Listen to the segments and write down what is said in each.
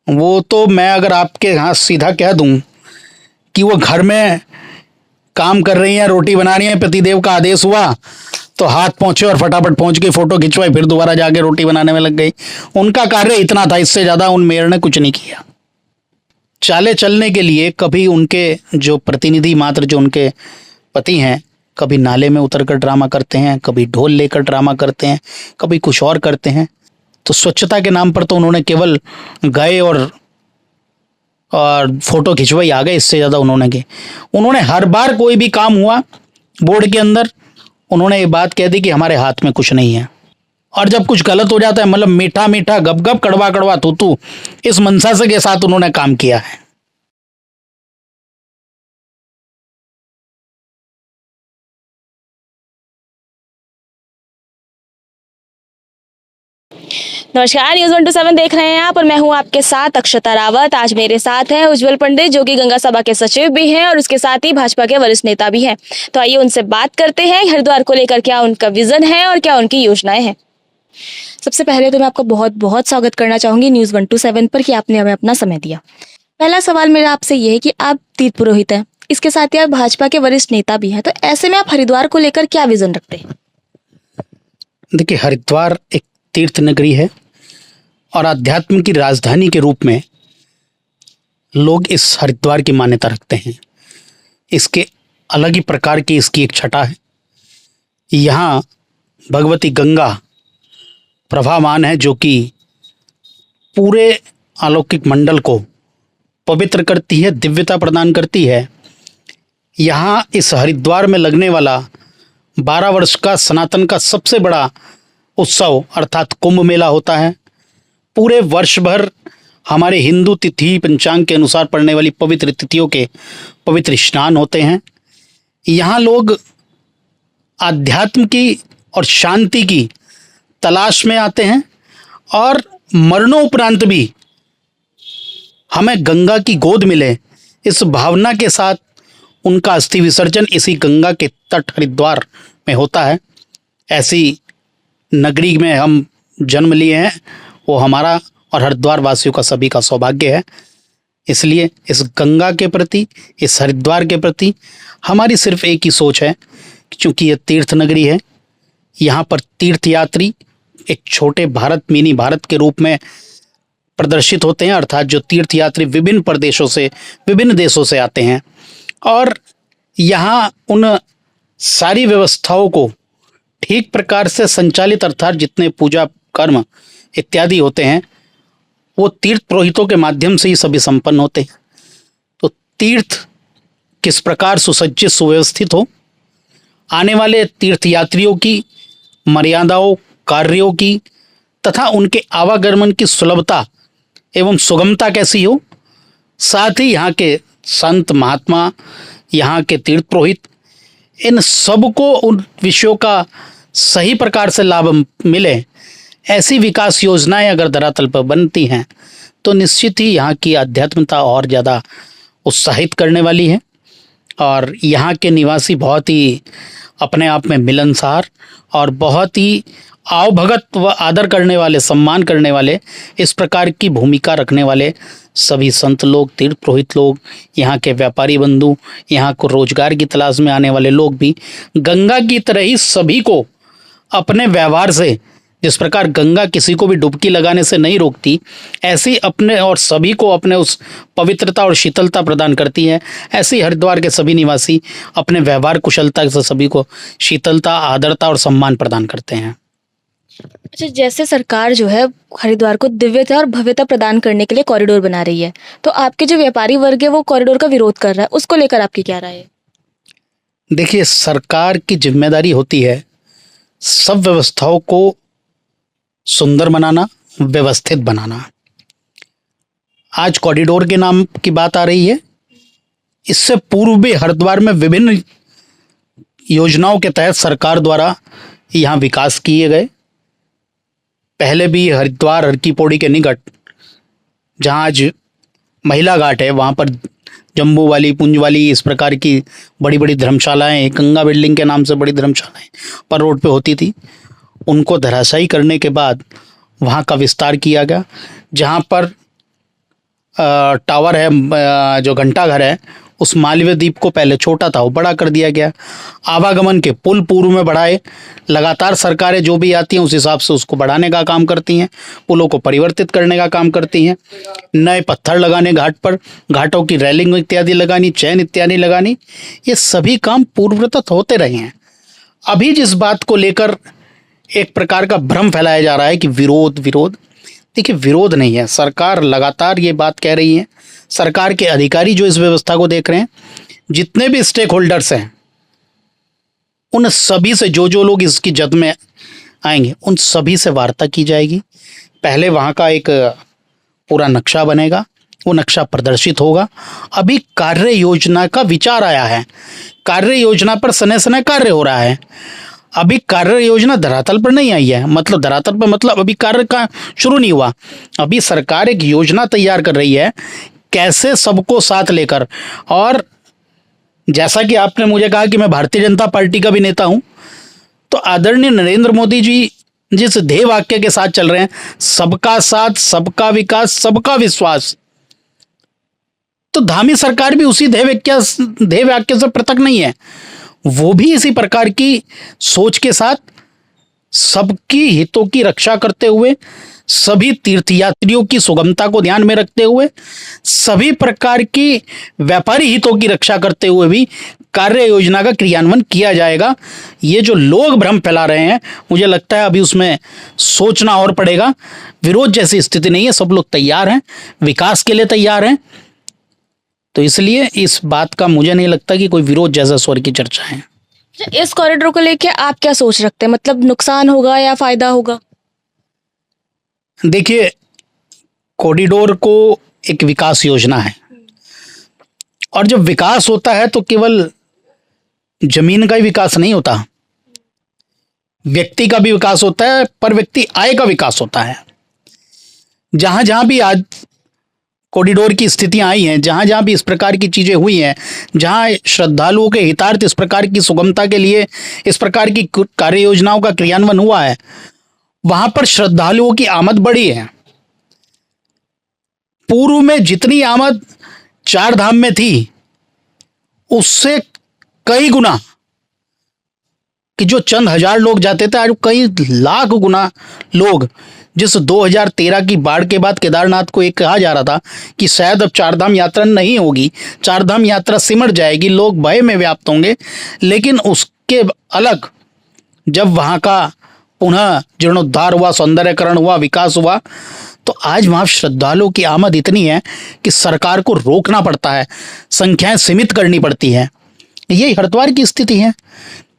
वो तो मैं अगर आपके यहाँ सीधा कह दूं कि वो घर में काम कर रही हैं, रोटी बना रही हैं, पतिदेव का आदेश हुआ तो हाथ पहुंचे और फटाफट पहुंच गई, फोटो खिंचवाई, फिर दोबारा जाके रोटी बनाने में लग गई। उनका कार्य इतना था, इससे ज्यादा उन मेयर ने कुछ नहीं किया। चाले चलने के लिए कभी उनके जो प्रतिनिधि मात्र जो उनके पति हैं, कभी नाले में उतर कर ड्रामा करते हैं, कभी ढोल लेकर ड्रामा करते हैं, कभी कुछ और करते हैं। तो स्वच्छता के नाम पर तो उन्होंने केवल गए और फोटो खिंचवाई, आ गए, इससे ज़्यादा उन्होंने हर बार कोई भी काम हुआ बोर्ड के अंदर, उन्होंने ये बात कह दी कि हमारे हाथ में कुछ नहीं है। और जब कुछ गलत हो जाता है, मतलब मीठा मीठा गप गप कड़वा कड़वा थू थू, इस मंशा से के साथ उन्होंने काम किया है। नमस्कार, न्यूज 127 देख रहे हैं आप और मैं हूं आपके साथ अक्षता रावत। आज मेरे साथ हैं उज्जवल पंडित, जो कि गंगा सभा के सचिव भी हैं और उसके साथ ही भाजपा के वरिष्ठ नेता भी हैं। तो आइए उनसे बात करते हैं हरिद्वार को लेकर, क्या उनका विजन है और क्या उनकी योजनाएं हैं। सबसे पहले तो मैं आपका बहुत बहुत स्वागत करना चाहूंगी न्यूज 127 पर कि आपने हमें अपना समय दिया। पहला सवाल मेरा आपसे ये है कि आप तीर्थ पुरोहित हैं, इसके साथ ही आप भाजपा के वरिष्ठ नेता भी हैं, तो ऐसे में आप हरिद्वार को लेकर क्या विजन रखते हैं? देखिए, हरिद्वार एक तीर्थ नगरी है और आध्यात्म की राजधानी के रूप में लोग इस हरिद्वार की मान्यता रखते हैं। इसके अलग ही प्रकार की इसकी एक छटा है। यहाँ भगवती गंगा प्रभावान है, जो कि पूरे अलौकिक मंडल को पवित्र करती है, दिव्यता प्रदान करती है। यहाँ इस हरिद्वार में लगने वाला 12 वर्ष का सनातन का सबसे बड़ा उत्सव अर्थात कुंभ मेला होता है। पूरे वर्ष भर हमारे हिंदू तिथि पंचांग के अनुसार पड़ने वाली पवित्र तिथियों के पवित्र स्नान होते हैं। यहाँ लोग आध्यात्म की और शांति की तलाश में आते हैं और मरणोपरांत भी हमें गंगा की गोद मिले, इस भावना के साथ उनका अस्थि विसर्जन इसी गंगा के तट हरिद्वार में होता है। ऐसी नगरी में हम जन्म लिए हैं, वो हमारा और हरिद्वार वासियों का सभी का सौभाग्य है। इसलिए इस गंगा के प्रति, इस हरिद्वार के प्रति हमारी सिर्फ एक ही सोच है कि चूंकि ये तीर्थ नगरी है, यहाँ पर तीर्थयात्री एक छोटे भारत, मिनी भारत के रूप में प्रदर्शित होते हैं। अर्थात जो तीर्थयात्री विभिन्न प्रदेशों से, विभिन्न देशों से आते हैं और यहाँ उन सारी व्यवस्थाओं को ठीक प्रकार से संचालित, अर्थात जितने पूजा कर्म इत्यादि होते हैं वो तीर्थ पुरोहितों के माध्यम से ही सभी संपन्न होते हैं। तो तीर्थ किस प्रकार सुसज्जित सुव्यवस्थित हो, आने वाले तीर्थयात्रियों की मर्यादाओं, कार्यों की तथा उनके आवागमन की सुलभता एवं सुगमता कैसी हो, साथ ही यहाँ के संत महात्मा, यहाँ के तीर्थ पुरोहित, इन सबको उन विषयों का सही प्रकार से लाभ मिले, ऐसी विकास योजनाएं अगर धरातल पर बनती हैं तो निश्चित ही यहाँ की आध्यात्मिकता और ज़्यादा उत्साहित करने वाली है। और यहाँ के निवासी बहुत ही अपने आप में मिलनसार और बहुत ही आवभगत व आदर करने वाले, सम्मान करने वाले, इस प्रकार की भूमिका रखने वाले सभी संत लोग, तीर्थ पुरोहित लोग, यहाँ के व्यापारी बंधु, यहाँ को रोजगार की तलाश में आने वाले लोग भी गंगा की तरह ही सभी को अपने व्यवहार से, जिस प्रकार गंगा किसी को भी डुबकी लगाने से नहीं रोकती, ऐसे ही अपने और सभी को अपने उस पवित्रता और शीतलता प्रदान करती है। ऐसे ही हरिद्वार के सभी निवासी अपने व्यवहार कुशलता से सभी को शीतलता, आदरता और सम्मान प्रदान करते हैं। अच्छा, जैसे सरकार जो है हरिद्वार को दिव्यता और भव्यता प्रदान करने के लिए कॉरिडोर बना रही है, तो आपके जो व्यापारी वर्ग है वो कॉरिडोर का विरोध कर रहा है, उसको लेकर आपकी क्या राय है? देखिए, सरकार की जिम्मेदारी होती है सब व्यवस्थाओं को सुंदर बनाना, व्यवस्थित बनाना। आज कॉरिडोर के नाम की बात आ रही है, इससे पूर्व भी हरिद्वार में विभिन्न योजनाओं के तहत सरकार द्वारा यहाँ विकास किए गए। पहले भी हरिद्वार हर की पौड़ी के निकट, जहाँ आज महिला घाट है, वहाँ पर जम्बू वाली, पुंज वाली, इस प्रकार की बड़ी बड़ी धर्मशालाएं, गंगा बिल्डिंग के नाम से बड़ी धर्मशालाएं पर रोड पे होती थी। उनको धराशायी करने के बाद वहाँ का विस्तार किया गया, जहाँ पर टावर है, जो घंटाघर है, उस मालवीय द्वीप को पहले छोटा था वो बड़ा कर दिया गया। आवागमन के पुल पूर्व में बढ़ाए, लगातार सरकारें जो भी आती हैं उस हिसाब से उसको बढ़ाने का काम करती हैं, पुलों को परिवर्तित करने का काम करती हैं, नए पत्थर लगाने घाट पर, घाटों की रेलिंग इत्यादि लगानी, चैन इत्यादि लगानी, ये सभी काम पूर्ववत होते रहे हैं। अभी जिस बात को लेकर एक प्रकार का भ्रम फैलाया जा रहा है कि विरोध विरोध, देखिए विरोध नहीं है। सरकार लगातार ये बात कह रही है, सरकार के अधिकारी जो इस व्यवस्था को देख रहे हैं, जितने भी स्टेक होल्डर्स हैं, उन सभी से जो लोग इसकी जद में आएंगे उन सभी से वार्ता की जाएगी। पहले वहाँ का एक पूरा नक्शा बनेगा, वो नक्शा प्रदर्शित होगा। अभी कार्य योजना का विचार आया है, कार्य योजना पर सने सने कार्य हो रहा है। अभी कार्य योजना धरातल पर नहीं आई है, मतलब धरातल पर मतलब अभी कार्य का शुरू नहीं हुआ। अभी सरकार एक योजना तैयार कर रही है कैसे सबको साथ लेकर, और जैसा कि आपने मुझे कहा कि मैं भारतीय जनता पार्टी का भी नेता हूं, तो आदरणीय नरेंद्र मोदी जी जिस ध्येय वाक्य के साथ चल रहे हैं, सबका साथ, सबका विकास, सबका विश्वास, तो धामी सरकार भी उसी ध्येय वाक्य से पृथक नहीं है। वो भी इसी प्रकार की सोच के साथ सबकी हितों की रक्षा करते हुए, सभी तीर्थयात्रियों की सुगमता को ध्यान में रखते हुए, सभी प्रकार की व्यापारी हितों की रक्षा करते हुए भी कार्य योजना का क्रियान्वयन किया जाएगा। ये जो लोग भ्रम फैला रहे हैं, मुझे लगता है अभी उसमें सोचना और पड़ेगा। विरोध जैसी स्थिति नहीं है, सब लोग तैयार हैं, विकास के लिए तैयार हैं, तो इसलिए इस बात का मुझे नहीं लगता कि कोई विरोध जैसा स्वर की चर्चा है। इस कॉरिडोर को लेके आप क्या सोच रखते हैं, मतलब नुकसान होगा या फायदा होगा? देखिए, कॉरिडोर को एक विकास योजना है, और जब विकास होता है तो केवल जमीन का ही विकास नहीं होता, व्यक्ति का भी विकास होता है, पर व्यक्ति आय का विकास होता है। जहां जहां भी आज कॉरिडोर की स्थितियां आई हैं, जहां जहां भी इस प्रकार की चीजें हुई हैं, जहां श्रद्धालुओं के हितार्थ इस प्रकार की सुगमता के लिए इस प्रकार की कार्य योजनाओं का क्रियान्वयन हुआ है, वहां पर श्रद्धालुओं की आमद बढ़ी है। पूर्व में जितनी आमद चार धाम में थी, उससे कई गुना, कि जो चंद हजार लोग जाते थे, आज कई लाख गुना लोग, जिस 2013 की बाढ़ के बाद केदारनाथ को एक कहा जा रहा था कि शायद अब चारधाम यात्रा नहीं होगी, चारधाम यात्रा सिमट जाएगी, लोग भय में व्याप्त होंगे, लेकिन उसके अलग जब वहाँ का पुनः जीर्णोद्धार हुआ, सौंदर्यकरण हुआ, विकास हुआ, तो आज वहाँ श्रद्धालुओं की आमद इतनी है कि सरकार को रोकना पड़ता है, संख्याएं सीमित करनी पड़ती है। यही हरिद्वार की स्थिति है।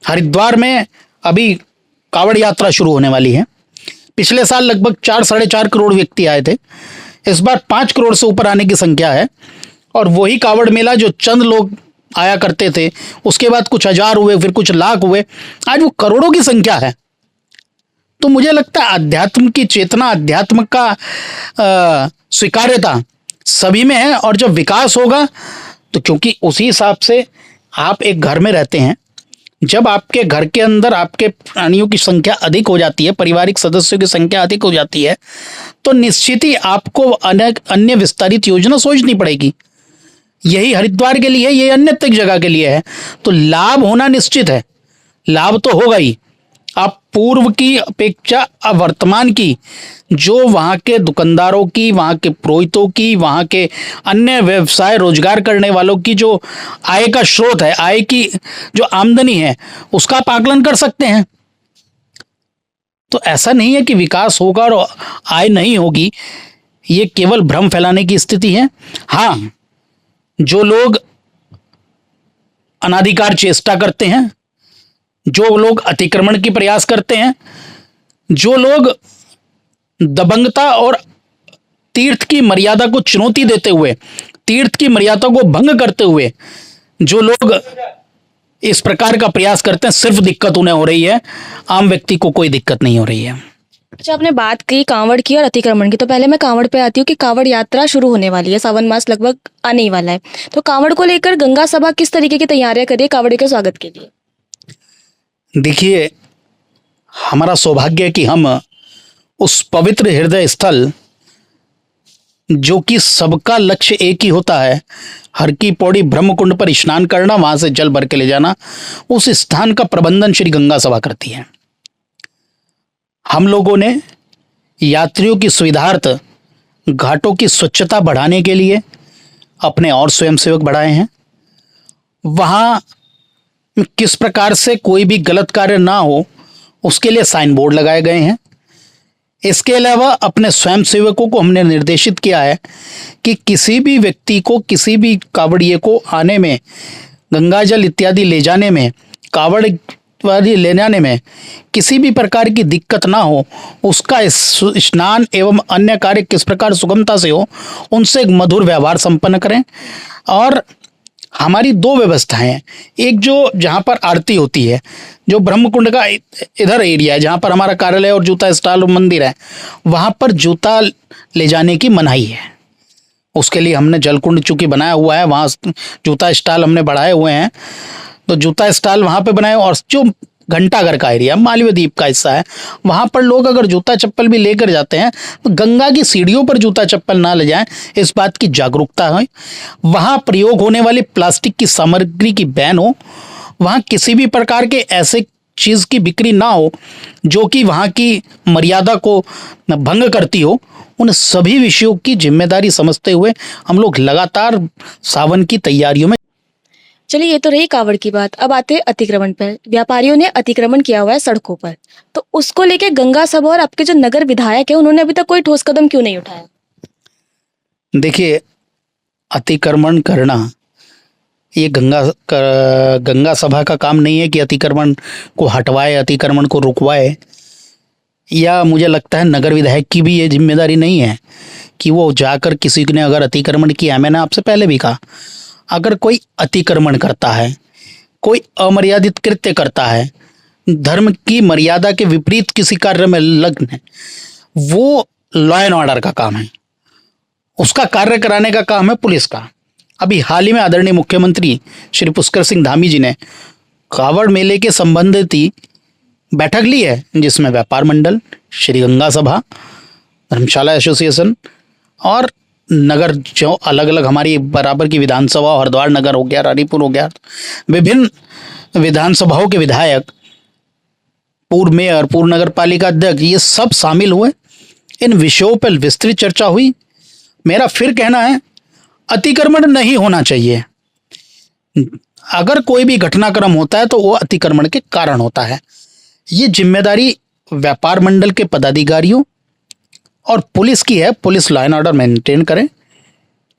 हरिद्वार में अभी कावड़ यात्रा शुरू होने वाली है। पिछले साल लगभग 4-4.5 करोड़ व्यक्ति आए थे, इस बार 5 करोड़ से ऊपर आने की संख्या है। और वही कावड़ मेला जो चंद लोग आया करते थे, उसके बाद कुछ हजार हुए, फिर कुछ लाख हुए, आज वो करोड़ों की संख्या है। तो मुझे लगता है अध्यात्म की चेतना, अध्यात्म का स्वीकार्यता सभी में है। और जब विकास होगा तो क्योंकि उसी हिसाब से आप एक घर में रहते हैं, जब आपके घर के अंदर आपके प्राणियों की संख्या अधिक हो जाती है, पारिवारिक सदस्यों की संख्या अधिक हो जाती है, तो निश्चित ही आपको अन्य विस्तारित योजना सोचनी पड़ेगी। यही हरिद्वार के लिए, ये अन्य तक जगह के लिए है, तो लाभ होना निश्चित है, लाभ तो होगा ही। आप पूर्व की अपेक्षा अब वर्तमान की जो वहाँ के दुकानदारों की, वहाँ के पुरोहितों की, वहाँ के अन्य व्यवसाय रोजगार करने वालों की जो आय का स्रोत है, आय की जो आमदनी है, उसका आप आकलन कर सकते हैं। तो ऐसा नहीं है कि विकास होगा और आय नहीं होगी, ये केवल भ्रम फैलाने की स्थिति है। हाँ, जो लोग अनाधिकार चेष्टा करते हैं, जो लोग अतिक्रमण की प्रयास करते हैं, जो लोग दबंगता और तीर्थ की मर्यादा को चुनौती देते हुए, तीर्थ की मर्यादा को भंग करते हुए जो लोग इस प्रकार का प्रयास करते हैं, सिर्फ दिक्कत उन्हें हो रही है, आम व्यक्ति को कोई दिक्कत नहीं हो रही है। अच्छा, आपने बात की कांवड़ की और अतिक्रमण की, तो पहले मैं कांवड़ पे आती हूँ कि कांवड़ यात्रा शुरू होने वाली है, सावन मास लगभग आने ही वाला है, तो कांवड़ को लेकर गंगा सभा किस तरीके की तैयारियां करिए कांवड़ के स्वागत के लिए? देखिए, हमारा सौभाग्य है कि हम उस पवित्र हृदय स्थल जो कि सबका लक्ष्य एक ही होता है, हर की पौड़ी ब्रह्मकुंड पर स्नान करना, वहां से जल भर के ले जाना। उस स्थान का प्रबंधन श्री गंगा सभा करती है। हम लोगों ने यात्रियों की सुविधार्थ घाटों की स्वच्छता बढ़ाने के लिए अपने और स्वयंसेवक बढ़ाए हैं। वहां किस प्रकार से कोई भी गलत कार्य ना हो, उसके लिए साइन बोर्ड लगाए गए हैं। इसके अलावा अपने स्वयंसेवकों को हमने निर्देशित किया है कि किसी भी व्यक्ति को, किसी भी कावड़िए को आने में, गंगा जल इत्यादि ले जाने में, कावड़ वाली ले जाने में किसी भी प्रकार की दिक्कत ना हो, उसका स्नान एवं अन्य कार्य किस प्रकार सुगमता से हो, उनसे एक मधुर व्यवहार संपन्न करें। और हमारी दो व्यवस्थाएं हैं। एक जो जहाँ पर आरती होती है, जो ब्रह्मकुंड का इधर एरिया है जहाँ पर हमारा कार्यालय और जूता स्टॉल और मंदिर है, वहाँ पर जूता ले जाने की मनाही है। उसके लिए हमने जलकुंड चूंकि बनाया हुआ है, वहाँ जूता स्टॉल हमने बढ़ाए हुए हैं, तो जूता स्टॉल वहाँ पे बनाए। और जो घंटाघर का एरिया मालवीय द्वीप का हिस्सा है, वहाँ पर लोग अगर जूता चप्पल भी लेकर जाते हैं तो गंगा की सीढ़ियों पर जूता चप्पल ना ले जाएं, इस बात की जागरूकता है। वहाँ प्रयोग होने वाली प्लास्टिक की सामग्री की बैन हो। वहाँ किसी भी प्रकार के ऐसे चीज़ की बिक्री ना हो जो कि वहाँ की मर्यादा को भंग करती हो। उन सभी विषयों की जिम्मेदारी समझते हुए हम लोग लगातार सावन की तैयारियों में। चलिए, ये तो रही कावड़ की बात। अब आते हैं अतिक्रमण पर। व्यापारियों ने अतिक्रमण किया हुआ है सड़कों पर, तो उसको लेके गंगा सभा और आपके जो नगर विधायक है उन्होंने अभी तक कोई ठोस कदम क्यों नहीं उठाया? देखिए, अतिक्रमण करना ये गंगा सभा का काम नहीं है कि अतिक्रमण को हटवाए, अतिक्रमण को रुकवाए। या मुझे लगता है नगर विधायक की भी ये जिम्मेदारी नहीं है कि वो जाकर किसी ने अगर अतिक्रमण किया, मैंने आपसे पहले भी कहा, अगर कोई अतिक्रमण करता है, कोई अमर्यादित कृत्य करता है, धर्म की मर्यादा के विपरीत किसी कार्य में लग्न है, वो लॉ एंड ऑर्डर का काम है, उसका कार्य कराने का काम है पुलिस का। अभी हाल ही में आदरणीय मुख्यमंत्री श्री पुष्कर सिंह धामी जी ने कावड़ मेले के संबंधित ही बैठक ली है, जिसमें व्यापार मंडल, श्री गंगा सभा, धर्मशाला एसोसिएशन और नगर जो अलग अलग हमारी बराबर की विधानसभा, हरिद्वार नगर हो गया, रानीपुर हो गया, विभिन्न विधानसभाओं के विधायक, पूर्व मेयर, पूर्व नगर पालिका अध्यक्ष, ये सब शामिल हुए। इन विषयों पर विस्तृत चर्चा हुई। मेरा फिर कहना है, अतिक्रमण नहीं होना चाहिए। अगर कोई भी घटनाक्रम होता है तो वो अतिक्रमण के कारण होता है। ये जिम्मेदारी व्यापार मंडल के पदाधिकारियों और पुलिस की है। Police law and order maintain करें।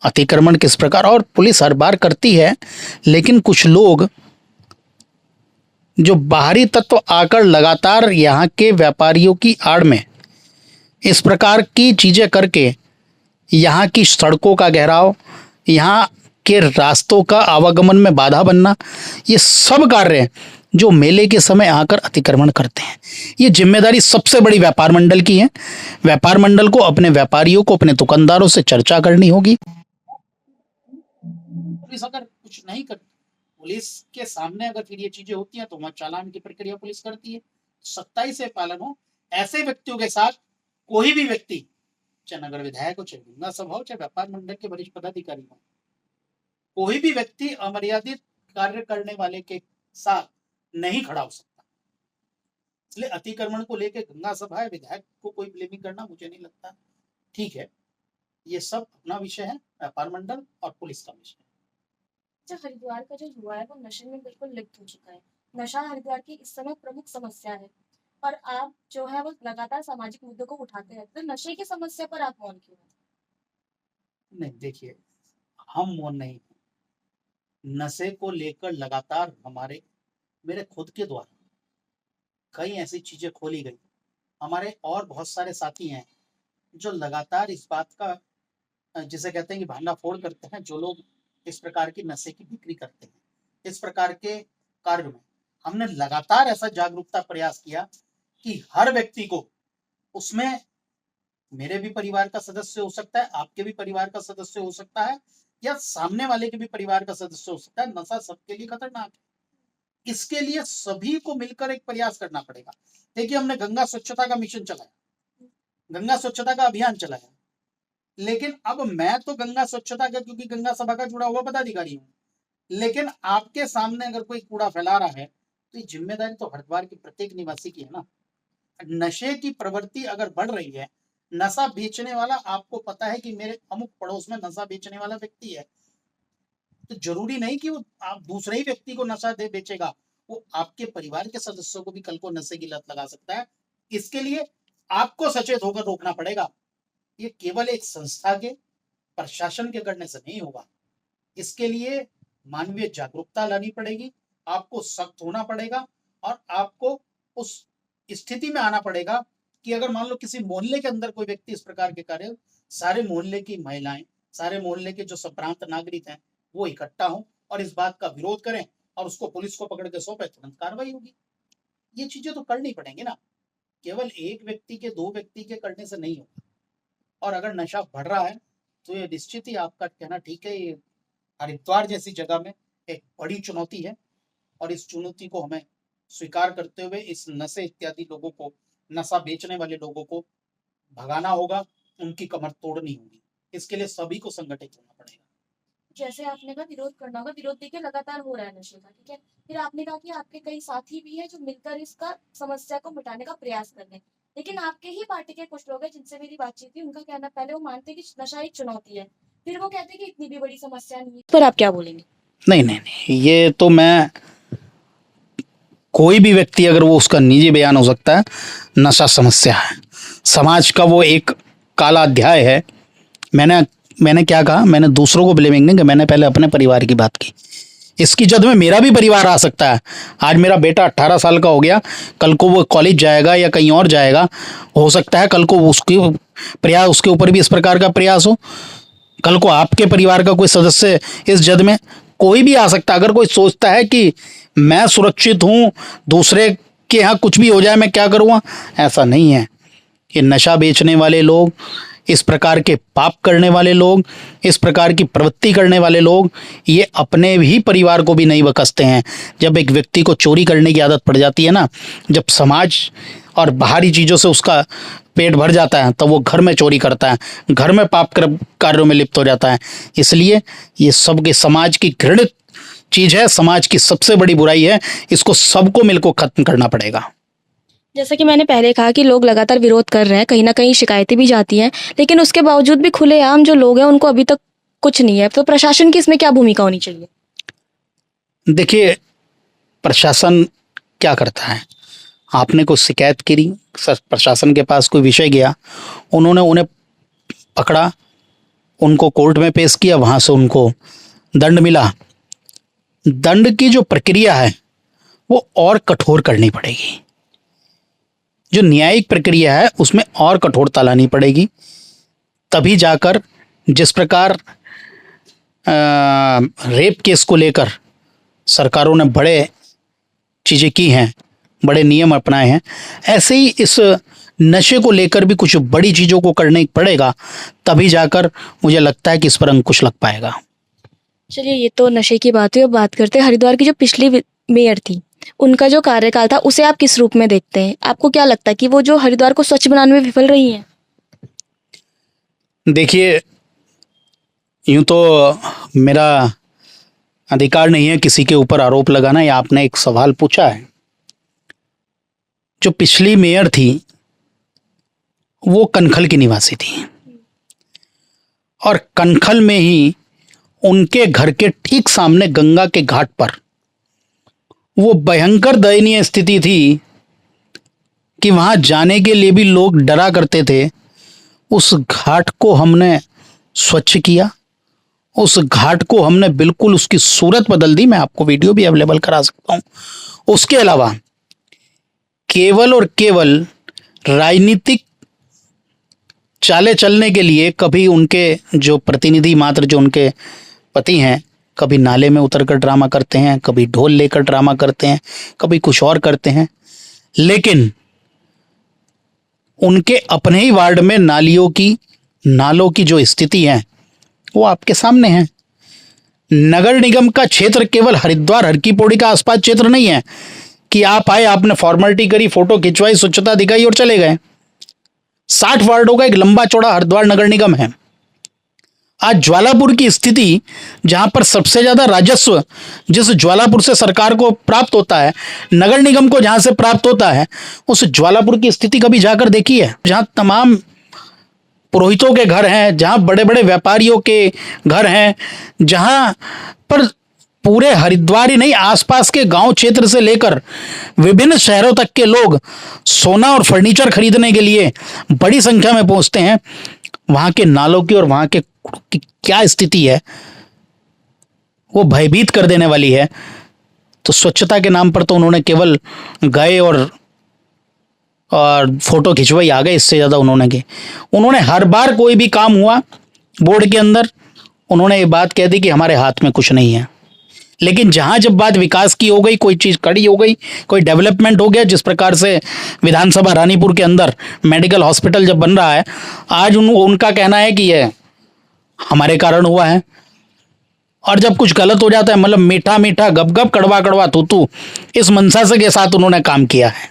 अतिक्रमण किस प्रकार, और पुलिस हर बार करती है, लेकिन कुछ लोग जो बाहरी तत्व आकर लगातार यहाँ के व्यापारियों की आड़ में इस प्रकार की चीजें करके यहाँ की सड़कों का घेराव, यहाँ के रास्तों का आवागमन में बाधा बनना, ये सब कार्य जो मेले के समय आकर अतिक्रमण करते हैं, ये जिम्मेदारी सबसे बड़ी व्यापार मंडल की है। व्यापार मंडल को अपने व्यापारियों को, अपने दुकानदारों से चर्चा करनी होगी। पुलिस अगर कुछ नहीं करती, पुलिस के सामने अगर फिर ये चीजें होती हैं तो वहां चालान की प्रक्रिया पुलिस करती है। सख्ताई से पालन हो। ऐसे व्यक्तियों के साथ कोई भी व्यक्ति, चाहे नगर विधायक हो, चाहे गंगा सभा हो, चाहे व्यापार मंडल के वरिष्ठ पदाधिकारी हो, कोई भी व्यक्ति अमर्यादित कार्य करने वाले के साथ नहीं खड़ा हो सकता। इसलिए अतिक्रमण को लेकर गंगा सभा है, विधायक को कोई ब्लेमिंग करना मुझे नहीं लगता ठीक है। ये सब अपना विषय है, व्यापार मंडल और पुलिस का विषय है। जो हरिद्वार का जो युवा है वो नशे में बिल्कुल लिप्त हो चुका है। नशा हरिद्वार की इस समय प्रमुख समस्या है, और आप जो है वो लगातार सामाजिक मुद्दों को उठाते रहते हैं। तो नशे की समस्या पर आप मौन क्यों हैं? नहीं, देखिए, हम मौन नहीं। नशे को लेकर लगातार मेरे खुद के द्वारा कई ऐसी चीजें खोली गई। हमारे और बहुत सारे साथी हैं जो लगातार इस बात का, जिसे कहते हैं कि भांडाफोड़ करते हैं। जो लोग इस प्रकार की नशे की बिक्री करते हैं, इस प्रकार के कार्य में हमने लगातार ऐसा जागरूकता प्रयास किया कि हर व्यक्ति को उसमें, मेरे भी परिवार का सदस्य हो सकता है, आपके भी परिवार का सदस्य हो सकता है, या सामने वाले के भी परिवार का सदस्य हो सकता है। नशा सबके लिए खतरनाक है। इसके लिए सभी को मिलकर एक प्रयास करना पड़ेगा। देखिए, हमने गंगा स्वच्छता का मिशन चलाया, गंगा स्वच्छता का अभियान चलाया। लेकिन अब मैं तो गंगा स्वच्छता का, क्योंकि गंगा सभा का जुड़ा हुआ पदाधिकारी हूँ, लेकिन आपके सामने अगर कोई कूड़ा फैला रहा है तो ये जिम्मेदारी तो हरिद्वार के प्रत्येक निवासी की है ना। नशे की प्रवृत्ति अगर बढ़ रही है, नशा बेचने वाला, आपको पता है कि मेरे अमुक पड़ोस में नशा बेचने वाला व्यक्ति है, तो जरूरी नहीं कि वो आप दूसरे ही व्यक्ति को नशा दे बेचेगा, वो आपके परिवार के सदस्यों को भी कल को नशे की लत लगा सकता है। इसके लिए आपको सचेत होकर रोकना पड़ेगा। ये केवल एक संस्था के, प्रशासन के करने से नहीं होगा। इसके लिए मानवीय जागरूकता लानी पड़ेगी, आपको सख्त होना पड़ेगा और आपको उस स्थिति में आना पड़ेगा कि अगर मान लो किसी मोहल्ले के अंदर कोई व्यक्ति इस प्रकार के कार्य, सारे मोहल्ले की महिलाएं, सारे मोहल्ले के जो संभ्रांत नागरिक हैं वो इकट्ठा हों और इस बात का विरोध करें और उसको पुलिस को पकड़ के सौंपे, तुरंत कार्रवाई होगी। ये चीजें तो करनी पड़ेंगी ना, केवल एक व्यक्ति के, दो व्यक्ति के करने से नहीं होगा। और अगर नशा बढ़ रहा है तो ये निश्चित ही आपका कहना ठीक है, ये हरिद्वार जैसी जगह में एक बड़ी चुनौती है और इस चुनौती को हमें स्वीकार करते हुए इस नशे इत्यादि लोगों को, नशा बेचने वाले लोगों को भगाना होगा, उनकी कमर तोड़नी होगी। इसके लिए सभी को संगठित होना पड़ेगा। जैसे आपने कहा विरोध करना होगा, विरोध देखिए लगातार हो रहा है नशे का, ठीक है। फिर आपने कहा कि आपके कई साथी भी हैं जो मिलकर इसका समस्या को मिटाने का प्रयास कर रहे हैं, लेकिन आपके ही पार्टी के कुछ लोग हैं जिनसे मेरी बातचीत हुई, उनका कहना, पहले वो मानते हैं कि नशा एक चुनौती है, फिर वो कहते हैं कि इतनी भी बड़ी समस्या नहीं है। पर आप क्या बोलेंगे? नहीं नहीं नहीं, ये तो मैं, कोई भी व्यक्ति अगर वो, उसका निजी बयान हो सकता है, नशा समस्या है, समाज का वो एक काला अध्याय है। मैंने क्या कहा, मैंने दूसरों को ब्लेमिंग नहीं, कि मैंने पहले अपने परिवार की बात की। इसकी जद में मेरा भी परिवार आ सकता है। आज मेरा बेटा 18 साल का हो गया, कल को वो कॉलेज जाएगा या कहीं और जाएगा, हो सकता है कल को उसकी प्रयास, उसके ऊपर भी इस प्रकार का प्रयास हो। कल को आपके परिवार का कोई सदस्य इस जद में, कोई भी आ सकता है। अगर कोई सोचता है कि मैं सुरक्षित हूँ, दूसरे के यहाँ कुछ भी हो जाए मैं क्या करूँगा, ऐसा नहीं है। ये नशा बेचने वाले लोग, इस प्रकार के पाप करने वाले लोग, इस प्रकार की प्रवृत्ति करने वाले लोग, ये अपने ही परिवार को भी नहीं बख्शते हैं। जब एक व्यक्ति को चोरी करने की आदत पड़ जाती है ना, जब समाज और बाहरी चीज़ों से उसका पेट भर जाता है, तब वो घर में चोरी करता है, घर में पाप कार्यों में लिप्त हो जाता है। इसलिए ये सबके समाज की घृणित चीज़ है, समाज की सबसे बड़ी बुराई है, इसको सबको मिलकर खत्म करना पड़ेगा। जैसा कि मैंने पहले कहा कि लोग लगातार विरोध कर रहे हैं, कहीं ना कहीं शिकायतें भी जाती हैं, लेकिन उसके बावजूद भी खुलेआम जो लोग हैं उनको अभी तक कुछ नहीं है। तो प्रशासन की इसमें क्या भूमिका होनी चाहिए? देखिए, प्रशासन क्या करता है, आपने कोई शिकायत करी, प्रशासन के पास कोई विषय गया, उन्होंने उन्हें पकड़ा, उनको कोर्ट में पेश किया, वहाँ से उनको दंड मिला। दंड की जो प्रक्रिया है वो और कठोर करनी पड़ेगी। जो न्यायिक प्रक्रिया है उसमें और कठोरता लानी पड़ेगी, तभी जाकर, जिस प्रकार रेप केस को लेकर सरकारों ने बड़े चीज़ें की हैं, बड़े नियम अपनाए हैं, ऐसे ही इस नशे को लेकर भी कुछ बड़ी चीज़ों को करने पड़ेगा, तभी जाकर मुझे लगता है कि इस पर अंकुश लग पाएगा। चलिए, ये तो नशे की बात हुई। अब बात करते हैं हरिद्वार की जो पिछली मेयर थी, उनका जो कार्यकाल था उसे आप किस रूप में देखते हैं? आपको क्या लगता है कि वो जो हरिद्वार को स्वच्छ बनाने में विफल रही हैं? देखिए, यूं तो मेरा अधिकार नहीं है किसी के ऊपर आरोप लगाना, या आपने एक सवाल पूछा है। जो पिछली मेयर थी वो कनखल की निवासी थी, और कनखल में ही उनके घर के ठीक सामने गंगा के घाट पर वो भयंकर दयनीय स्थिति थी कि वहां जाने के लिए भी लोग डरा करते थे। उस घाट को हमने स्वच्छ किया, उस घाट को हमने बिल्कुल उसकी सूरत बदल दी। मैं आपको वीडियो भी अवेलेबल करा सकता हूं। उसके अलावा केवल और केवल राजनीतिक चाले चलने के लिए कभी उनके जो प्रतिनिधि मात्र, जो उनके पति हैं, कभी नाले में उतरकर ड्रामा करते हैं, कभी ढोल लेकर ड्रामा करते हैं, कभी कुछ और करते हैं, लेकिन उनके अपने ही वार्ड में नालों की जो स्थिति है वो आपके सामने है। नगर निगम का क्षेत्र केवल हरिद्वार हर की पौड़ी का आसपास क्षेत्र नहीं है कि आप आए, आपने फॉर्मेलिटी करी, फोटो खिंचवाई, स्वच्छता दिखाई और चले गए। 60 वार्डों का एक लंबा चौड़ा हरिद्वार नगर निगम है। आज ज्वालापुर की स्थिति, जहां पर सबसे ज्यादा राजस्व जिस ज्वालापुर से सरकार को प्राप्त होता है, नगर निगम को जहां से प्राप्त होता है, उस ज्वालापुर की स्थिति कभी जाकर देखी है? जहां तमाम पुरोहितों के घर हैं, जहां बड़े बड़े व्यापारियों के घर हैं, जहां पर पूरे हरिद्वार ही नहीं, आसपास के गांव क्षेत्र से लेकर विभिन्न शहरों तक के लोग सोना और फर्नीचर खरीदने के लिए बड़ी संख्या में पहुंचते हैं। वहां के नालों की और वहां के की क्या स्थिति है, वो भयभीत कर देने वाली है। तो स्वच्छता के नाम पर तो उन्होंने केवल गए और फोटो खिंचवाई, आ गए, इससे ज्यादा उन्होंने हर बार कोई भी काम हुआ बोर्ड के अंदर, उन्होंने ये बात कह दी कि हमारे हाथ में कुछ नहीं है। लेकिन जहां जब बात विकास की हो गई, कोई चीज खड़ी हो गई, कोई डेवलपमेंट हो गया, जिस प्रकार से विधानसभा रानीपुर के अंदर मेडिकल हॉस्पिटल जब बन रहा है, आज उनका कहना है कि ये हमारे कारण हुआ है। और जब कुछ गलत हो जाता है, मतलब मीठा मीठा गप गप कड़वा कड़वा तू तू, इस मंशा से के साथ उन्होंने काम किया है।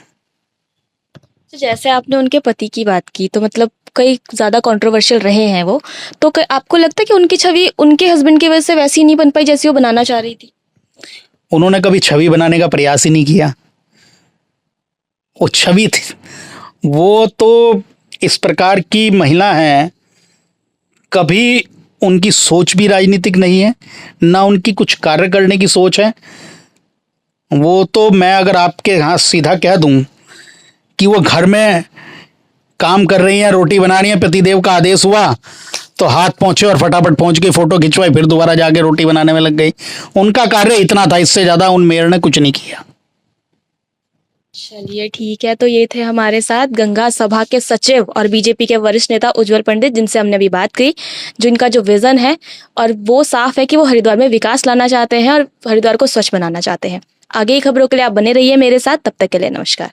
तो जैसे आपने उनके पति की बात की, तो मतलब कई ज़्यादा कंट्रोवर्शियल रहे हैं वो, तो आपको लगता है कि उनकी छवि उनके हस्बैंड की वजह से वैसी नहीं बन पाई जैसी वो बनाना चाह रही थी? उन्होंने कभी छवि बनाने का प्रयास ही नहीं किया। वो छवि थी, वो तो इस प्रकार की महिला है, कभी उनकी सोच भी राजनीतिक नहीं है, ना उनकी कुछ कार्य करने की सोच है। वो तो मैं अगर आपके यहाँ सीधा कह दूं कि वो घर में काम कर रही हैं, रोटी बना रही हैं, पतिदेव का आदेश हुआ तो हाथ पहुंचे और फटाफट पहुंच गई, फोटो खिंचवाई, फिर दोबारा जाके रोटी बनाने में लग गई। उनका कार्य इतना था, इससे ज्यादा उन मेयर ने कुछ नहीं किया। चलिए ठीक है, तो ये थे हमारे साथ गंगा सभा के सचिव और बीजेपी के वरिष्ठ नेता उज्जवल पंडित, जिनसे हमने अभी बात की, जिनका जो विजन है और वो साफ है कि वो हरिद्वार में विकास लाना चाहते हैं और हरिद्वार को स्वच्छ बनाना चाहते हैं। आगे की खबरों के लिए आप बने रहिए मेरे साथ, तब तक के लिए नमस्कार।